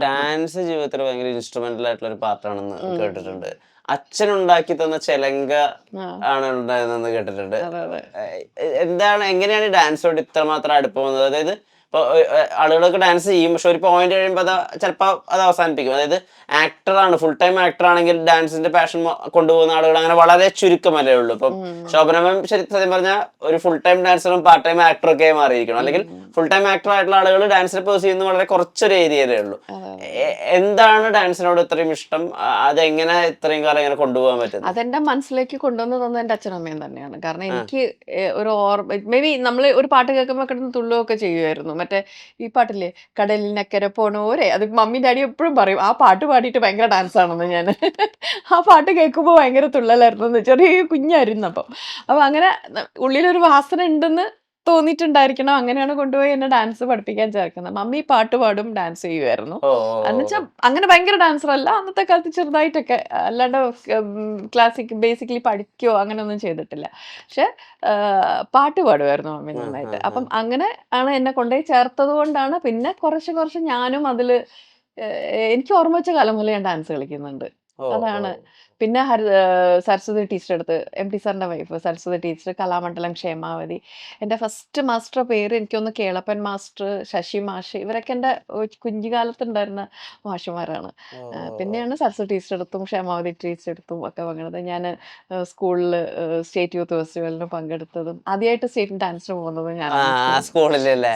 Dance ജീവിതത്തിൽ ഭയങ്കര instrumental ആയിട്ടുള്ള ഒരു പാർട്ടാണെന്ന് കേട്ടിട്ടുണ്ട്. അച്ഛനുണ്ടാക്കി തന്ന ചെലങ്ക ആണ് ഉണ്ടായതെന്ന് കേട്ടിട്ടുണ്ട്. എന്താണ്, എങ്ങനെയാണ് ഡാൻസോട് ഇത്രമാത്രം അടുപ്പം വന്നത്? അതായത് ഇപ്പൊ ആളുകളൊക്കെ ഡാൻസ് ചെയ്യും, പക്ഷെ ഒരു പോയിന്റ് കഴിയുമ്പോൾ ചിലപ്പോ അത് അവസാനിപ്പിക്കും. അതായത് ആക്ടറാണ്, ഫുൾ ടൈം ആക്ടർ ആണെങ്കിൽ ഡാൻസിന്റെ പാഷൻ കൊണ്ടുപോകുന്ന ആളുകൾ അങ്ങനെ വളരെ ചുരുക്കമല്ലേ ഉള്ളൂ. ഇപ്പം ശോഭന മാം സത്യം പറഞ്ഞാൽ ഒരു ഫുൾ ടൈം ഡാൻസറും പാർട്ട് ടൈം ആക്ടറും ഒക്കെ മാറിയിരിക്കണം. അല്ലെങ്കിൽ ഫുൾ ടൈം ആക്ടർ ആയിട്ടുള്ള ആളുകൾ ഡാൻസിൽ പേഴ്സ് ചെയ്യുന്ന വളരെ കുറച്ചൊരു ഏരിയയിലേ ഉള്ളൂ. എന്താണ് ഡാൻസിനോട് ഇത്രയും ഇഷ്ടം? അതെങ്ങനെ ഇത്രയും കാലം ഇങ്ങനെ കൊണ്ടുപോകാൻ പറ്റുന്നത്? അതെന്റെ മനസ്സിലേക്ക് കൊണ്ടുവന്ന് തന്നത് എന്റെ അച്ഛനും അമ്മയും തന്നെയാണ്. കാരണം എനിക്ക് ഒരു മേ ബി നമ്മൾ ഒരു പാട്ട് കേൾക്കുമ്പോൾ കിടന്ന് തുള്ളുകയൊക്കെ ചെയ്യുമായിരുന്നു. മറ്റേ ഈ പാട്ടില്ലേ, കടലിനക്കരെ പോണോരെ, അത് മമ്മി ഡാഡി എപ്പോഴും പറയും ആ പാട്ട് പാടിയിട്ട് ഭയങ്കര ഡാൻസ് ആണെന്ന്. ഞാൻ ആ പാട്ട് കേൾക്കുമ്പോൾ ഭയങ്കര തുള്ളലായിരുന്നു, ചെറിയ കുഞ്ഞായിരുന്നു. അപ്പം അങ്ങനെ ഉള്ളിലൊരു വാസന ഉണ്ടെന്ന് തോന്നിയിട്ടുണ്ടായിരിക്കണം. അങ്ങനെയാണ് കൊണ്ടുപോയി എന്നെ ഡാൻസ് പഠിപ്പിക്കാൻ ചേർക്കുന്നത്. മമ്മി പാട്ട് പാടും, ഡാൻസ് ചെയ്യുമായിരുന്നു. എന്നുവെച്ചാൽ അങ്ങനെ ഭയങ്കര ഡാൻസർ അല്ല, അന്നത്തെ കാലത്ത് ചെറുതായിട്ടൊക്കെ, അല്ലാണ്ട് ക്ലാസിക് ബേസിക്കലി പഠിക്കുകയോ അങ്ങനെയൊന്നും ചെയ്തിട്ടില്ല. പക്ഷെ പാട്ട് പാടുമായിരുന്നു മമ്മി നന്നായിട്ട്. അപ്പം അങ്ങനെ ആണ് എന്നെ കൊണ്ടുപോയി ചേർത്തത് കൊണ്ടാണ് പിന്നെ കുറച്ച് കുറച്ച് ഞാനും അതിൽ, എനിക്ക് ഓർമ്മ വെച്ച കാലം മുതലേ ഞാൻ ഡാൻസ് കളിക്കുന്നുണ്ട്. അതാണ്. പിന്നെ സരസ്വതി ടീച്ചർ അടുത്ത്, MT സാറിന്റെ വൈഫ് സരസ്വതി ടീച്ചർ, കലാമണ്ഡലം ക്ഷേമാവതി. എൻ്റെ ഫസ്റ്റ് മാസ്റ്റർ പേര് എനിക്കൊന്ന് കേളപ്പൻ മാസ്റ്റർ, ശശി മാഷ്, ഇവരൊക്കെ എൻ്റെ കുഞ്ഞുകാലത്തുണ്ടായിരുന്ന മാഷുമാരാണ്. പിന്നെയാണ് സരസ്വതി ടീച്ചർ എടുത്തും ക്ഷേമാവതി ടീച്ചർ എടുത്തും ഒക്കെ പങ്കെടുത്തത്. ഞാൻ സ്കൂളിൽ സ്റ്റേറ്റ് യൂത്ത് ഫെസ്റ്റിവലിന് പങ്കെടുത്തതും ആദ്യമായിട്ട് സ്റ്റേറ്റ് ഡാൻസിന് പോകുന്നതും ഞാനാണ്. സ്കൂളിലല്ലേ?